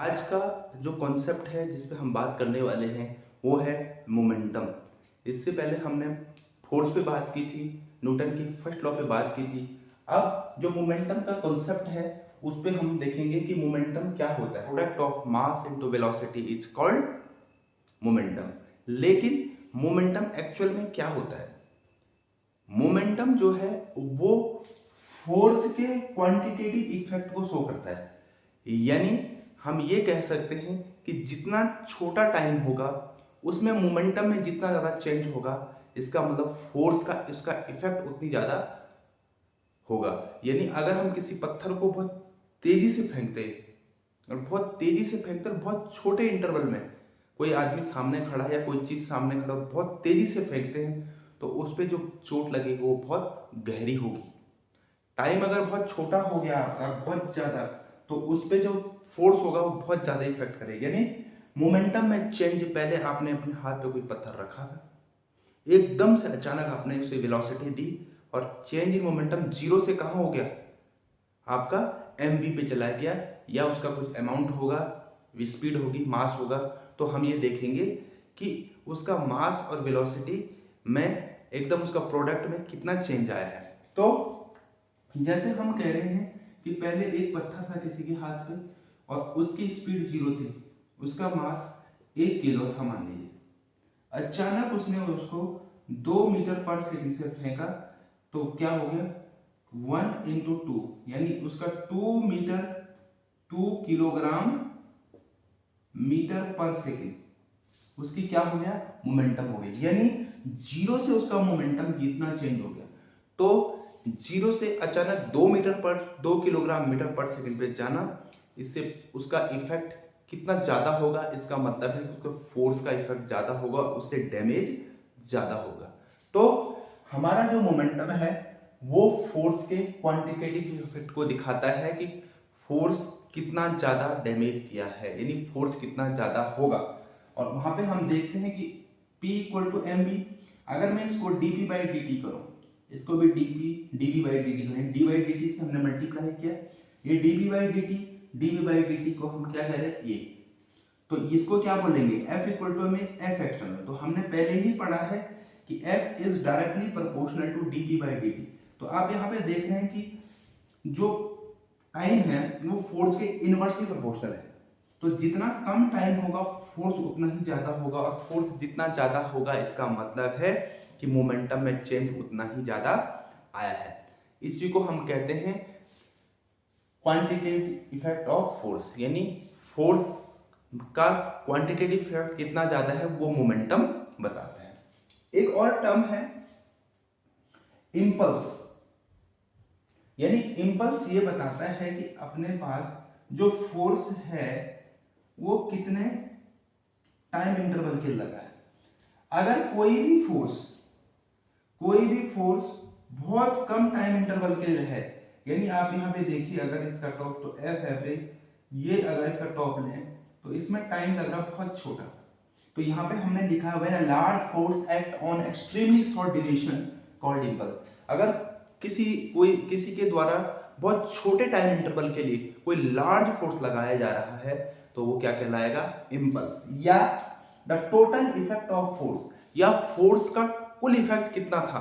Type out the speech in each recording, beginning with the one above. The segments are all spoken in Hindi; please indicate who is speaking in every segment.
Speaker 1: आज का जो कॉन्सेप्ट है जिस पे हम बात करने वाले हैं वो है मोमेंटम। इससे पहले हमने फोर्स पे बात की थी, न्यूटन की फर्स्ट लॉ पे बात की थी। अब जो मोमेंटम का कॉन्सेप्ट है उस पे हम देखेंगे कि मोमेंटम क्या होता है। Product of mass into velocity is called momentum. लेकिन मोमेंटम एक्चुअल में क्या होता है? मोमेंटम जो है वो फोर्स के क्वांटिटेटिव इफेक्ट को शो करता है। यानी हम ये कह सकते हैं कि जितना छोटा टाइम होगा उसमें मोमेंटम में जितना ज़्यादा चेंज होगा, इसका मतलब फोर्स का इसका इफेक्ट उतनी ज़्यादा होगा। यानी अगर हम किसी पत्थर को बहुत तेजी से फेंकते हैं और बहुत तेजी से फेंकते हैं, बहुत छोटे इंटरवल में कोई आदमी सामने खड़ा है या कोई चीज़ सामने खड़ा है, बहुत तेजी से फेंकते हैं तो उस पर जो चोट लगेगी वो बहुत गहरी होगी। टाइम अगर बहुत छोटा हो गया आपका बहुत ज़्यादा, तो उस पर जो फोर्स होगा वो बहुत ज़्यादा इफेक्ट करेगा। यानी मोमेंटम में चेंज, पहले आपने अपने हाथ पे कोई पत्थर रखा था, एकदम से अचानक आपने उसे वेलोसिटी दी और चेंज इन मोमेंटम जीरो से कहाँ हो गया, आपका एमवी पे चला गया, या उसका कुछ अमाउंट होगा, स्पीड होगी, मास होगा। तो हम ये देखेंगे कि उसका मास और वेलोसिटी में एकदम उसका प्रोडक्ट में कितना चेंज आया है। तो जैसे हम कह रहे हैं कि पहले एक पत्थर था किसी के हाथ पे और उसकी स्पीड जीरो थी, उसका मास 1 किलो था मान लीजिए। अचानक उसने उसको 2 मीटर पर सेकंड से फेंका, तो क्या हो गया, 1 × 2, यानी उसका 2 मीटर 2 किलोग्राम मीटर पर सेकेंड उसकी क्या हो गया, मोमेंटम हो गई। यानी जीरो से उसका मोमेंटम कितना चेंज हो गया। तो जीरो से अचानक 2 किलोग्राम मीटर पर सेकेंड पे जाना, इससे उसका इफेक्ट कितना ज्यादा होगा, इसका मतलब है कि उसका फोर्स का इफेक्ट ज्यादा होगा, उससे डैमेज ज्यादा होगा। तो हमारा जो मोमेंटम है वो फोर्स के क्वांटिटेटिव इफेक्ट को दिखाता है कि फोर्स कितना ज्यादा डैमेज किया है, यानी फोर्स कितना ज्यादा होगा। और वहां पे हम देखते हैं कि P = mv। अगर मैं इसको dp बाई dt करूं, इसको भी dv बाई dt करें, d बाई dt से हमने मल्टीप्लाई किया, ये dv बाई dt को हम क्या करें, a, तो इसको क्या बोलेंगे, F = में F एक्सटर्नल। तो हमने पहले ही पढ़ा है कि F is directly proportional to dp by dt। तो आप यहाँ पे देख रहे हैं कि जो टाइम है वो फोर्स के इनवर्सली प्रोपोर्शनल है। तो जितना कम टाइम होगा फोर्स उतना ही ज्यादा होगा, और फोर्स जितना ज्यादा होगा इसका मतलब है कि मोमेंटम में चेंज उतना ही ज्यादा आया है। इसी को हम कहते हैं क्वांटिटेटिव इफेक्ट ऑफ फोर्स। यानी फोर्स का क्वांटिटेटिव इफेक्ट कितना ज्यादा है वो मोमेंटम बताता है। एक और टर्म है इंपल्स। यानी इंपल्स ये बताता है कि अपने पास जो फोर्स है वो कितने टाइम इंटरवल के लगा है। अगर कोई भी फोर्स बहुत कम टाइम इंटरवल के लिए है, यानी आप यहां पे देखिए, अगर इसका टॉप तो एफ एवरेज, ये अगर इसका टॉप लें तो इसमें टाइम लग रहा बहुत छोटा। तो यहां पे हमने लिखा हुआ है large force act on extremely short duration called impulse. अगर किसी के द्वारा बहुत छोटे टाइम इंटरवल के लिए कोई लार्ज फोर्स लगाया जा रहा है तो वो क्या कहलाएगा, इंपल्स। या the total effect of force, या फोर्स का कुल इफेक्ट कितना था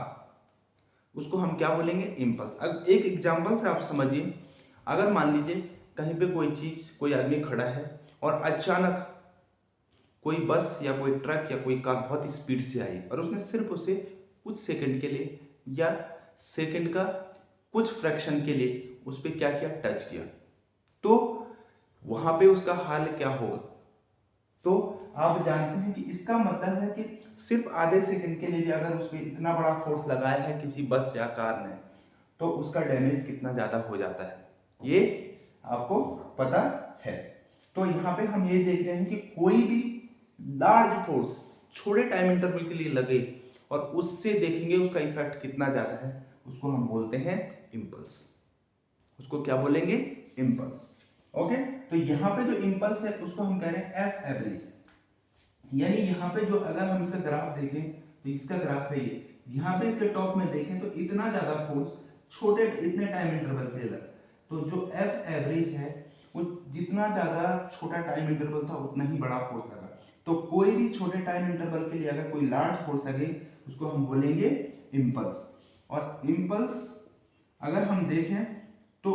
Speaker 1: उसको हम क्या बोलेंगे, इंपल्स। अब एक एग्जांपल से आप समझिए, अगर मान लीजिए कहीं पे कोई चीज, कोई आदमी खड़ा है और अचानक कोई बस या कोई ट्रक या कोई कार बहुत स्पीड से आई और उसने सिर्फ उसे कुछ सेकंड के लिए या सेकंड का कुछ फ्रैक्शन के लिए उस पर क्या किया, टच किया, तो वहां पे उसका हाल क्या होगा। तो आप जानते हैं कि इसका मतलब है कि सिर्फ आधे सेकंड के लिए भी अगर उस पर इतना बड़ा फोर्स लगाया है किसी बस या कार ने, तो उसका डैमेज कितना ज्यादा हो जाता है, ये आपको पता है। तो यहाँ पे हम ये देख रहे हैं कि कोई भी लार्ज फोर्स छोटे टाइम इंटरवल के लिए लगे और उससे देखेंगे उसका इफेक्ट कितना ज्यादा है, उसको हम बोलते हैं इंपल्स। उसको क्या बोलेंगे, इंपल्स। ओके, तो यहाँ पे जो इंपल्स है उसको हम कह रहे हैं एफ एवरेज। यानी यहाँ पे जो, अगर हम इसका ग्राफ देखें तो इसका ग्राफ है ये, यहाँ पे इसके टॉप में देखें तो इतना ज्यादा फोर्स छोटे इतने टाइम इंटरवल के लिए लगा, तो जो एफ एवरेज है वो जितना ज्यादा छोटा टाइम इंटरवल था उतना ही बड़ा फोर्स लगा। तो कोई भी छोटे टाइम इंटरवल के लिए अगर कोई लार्ज फोर्स लगे उसको हम बोलेंगे इम्पल्स। और इम्पल्स अगर हम देखें तो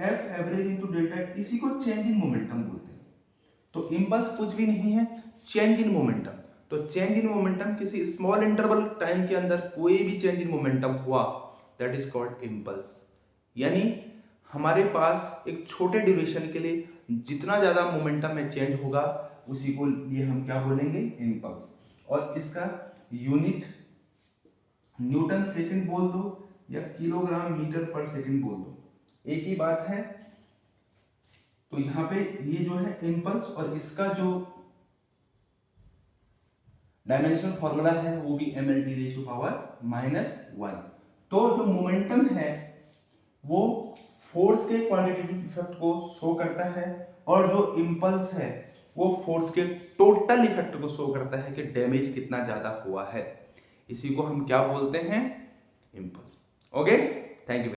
Speaker 1: एफ एवरेज इंटू डेल्टा, इसी को चेंज इन मोमेंटम बोलते हैं। तो इम्पल्स कुछ भी नहीं है, चेंज इन मोमेंटम। तो चेंज इन मोमेंटम, किसी स्मॉल इंटरवल टाइम के अंदर कोई भी चेंज इन मोमेंटम हुआ, दैट इज कॉल्ड इम्पल्स। यानी हमारे पास एक छोटे ड्यूरेशन के लिए जितना ज्यादा मोमेंटम में चेंज होगा उसी को लिए हम क्या बोलेंगे, इम्पल्स। और इसका यूनिट न्यूटन सेकंड बोल दो या किलोग्राम मीटर पर सेकंड बोल दो, एक ही बात है। तो यहां पे ये जो है इम्पल्स, और इसका जो डायमेंशनल फॉर्मूला है वो भी mL/⁻⁻1। तो जो मोमेंटम है वो फोर्स के क्वांटिटेटिव इफेक्ट को शो करता है, और जो इम्पल्स है वो फोर्स के टोटल इफेक्ट को शो करता है कि डैमेज कितना ज्यादा हुआ है। इसी को हम क्या बोलते हैं, इम्पल्स। Okay, thank you.